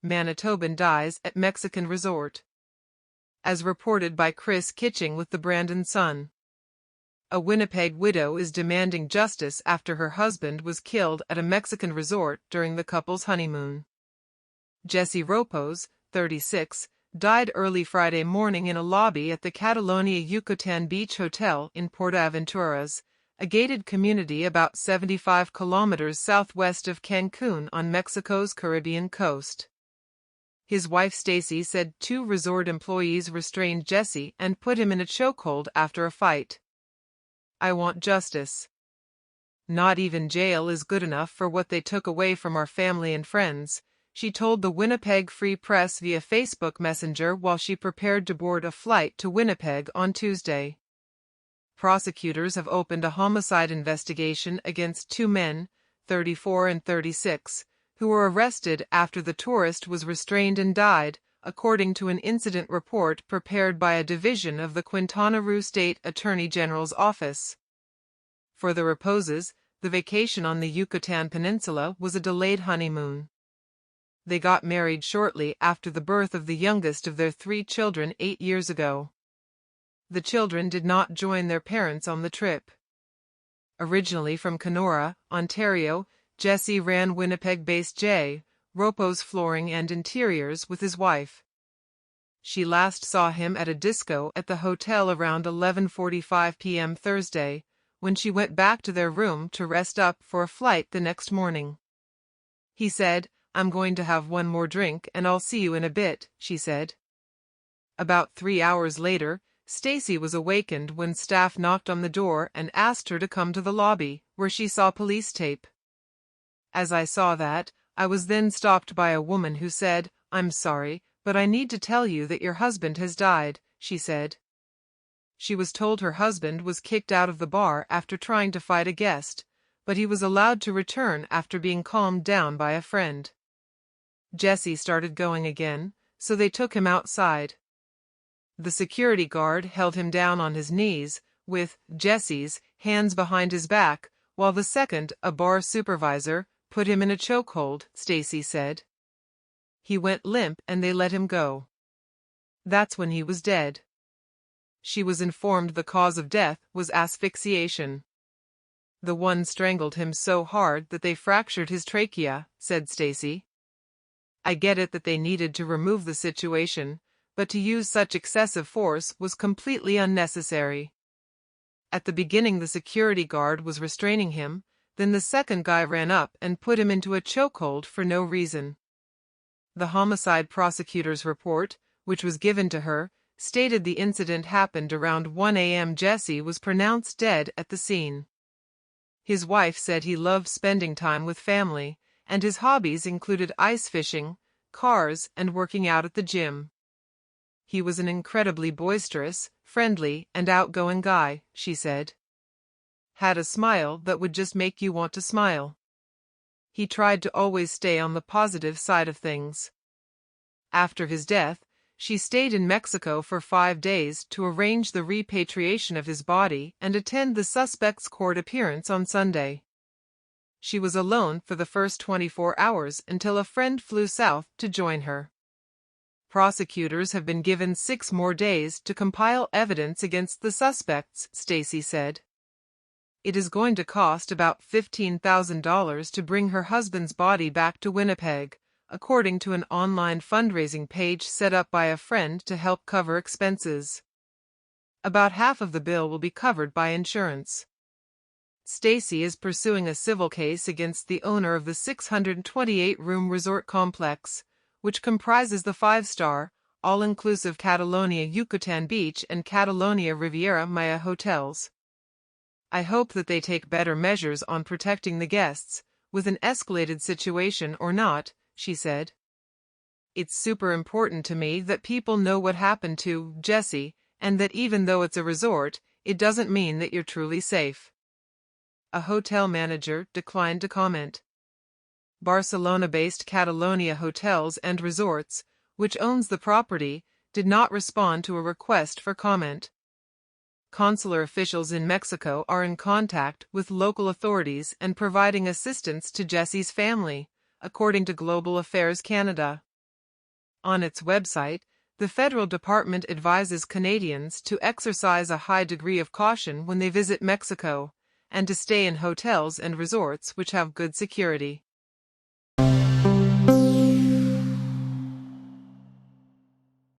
Manitoban dies at Mexican resort. As reported by Chris Kitching with the Brandon Sun. A Winnipeg widow is demanding justice after her husband was killed at a Mexican resort during the couple's honeymoon. Jesse Ropos, 36, died early Friday morning in a lobby at the Catalonia Yucatan Beach Hotel in Puerto Aventuras, a gated community about 75 kilometers southwest of Cancun on Mexico's Caribbean coast. His wife Stacey said 2 resort employees restrained Jesse and put him in a chokehold after a fight. "I want justice. Not even jail is good enough for what they took away from our family and friends," she told the Winnipeg Free Press via Facebook Messenger while she prepared to board a flight to Winnipeg on Tuesday. Prosecutors have opened a homicide investigation against 2 men, 34 and 36, who were arrested after the tourist was restrained and died, according to an incident report prepared by a division of the Quintana Roo State Attorney General's office. For the Roposes, the vacation on the Yucatan Peninsula was a delayed honeymoon. They got married shortly after the birth of the youngest of their 3 children 8 years ago. The children did not join their parents on the trip. Originally from Kenora, Ontario, Jesse ran Winnipeg-based Ropos Flooring and Interiors with his wife. She last saw him at a disco at the hotel around 11:45 p.m. Thursday, when she went back to their room to rest up for a flight the next morning. He said, "I'm going to have one more drink and I'll see you in a bit," she said. About 3 hours later, Stacey was awakened when staff knocked on the door and asked her to come to the lobby, where she saw police tape. "As I saw that, I was then stopped by a woman who said, 'I'm sorry, but I need to tell you that your husband has died,'" she said. She was told her husband was kicked out of the bar after trying to fight a guest, but he was allowed to return after being calmed down by a friend. Jesse started going again, so they took him outside. The security guard held him down on his knees, with Jesse's hands behind his back, while the second, a bar supervisor, put him in a chokehold, Stacey said. He went limp and they let him go. That's when he was dead. She was informed the cause of death was asphyxiation. "The one strangled him so hard that they fractured his trachea," said Stacey. "I get it that they needed to remove the situation, but to use such excessive force was completely unnecessary. At the beginning the security guard was restraining him, then the second guy ran up and put him into a chokehold for no reason." The homicide prosecutor's report, which was given to her, stated the incident happened around 1 a.m. Jesse was pronounced dead at the scene. His wife said he loved spending time with family, and his hobbies included ice fishing, cars, and working out at the gym. "He was an incredibly boisterous, friendly, and outgoing guy," she said. "Had a smile that would just make you want to smile. He tried to always stay on the positive side of things." After his death, she stayed in Mexico for 5 days to arrange the repatriation of his body and attend the suspect's court appearance on Sunday. She was alone for the first 24 hours until a friend flew south to join her. Prosecutors have been given 6 more days to compile evidence against the suspects, Stacey said. It is going to cost about $15,000 to bring her husband's body back to Winnipeg, according to an online fundraising page set up by a friend to help cover expenses. About half of the bill will be covered by insurance. Stacey is pursuing a civil case against the owner of the 628-room resort complex, which comprises the 5-star, all-inclusive Catalonia Yucatan Beach and Catalonia Riviera Maya hotels. "I hope that they take better measures on protecting the guests, with an escalated situation or not," she said. "It's super important to me that people know what happened to Jesse, and that even though it's a resort, it doesn't mean that you're truly safe." A hotel manager declined to comment. Barcelona-based Catalonia Hotels and Resorts, which owns the property, did not respond to a request for comment. Consular officials in Mexico are in contact with local authorities and providing assistance to Jesse's family, according to Global Affairs Canada. On its website, the federal department advises Canadians to exercise a high degree of caution when they visit Mexico, and to stay in hotels and resorts which have good security.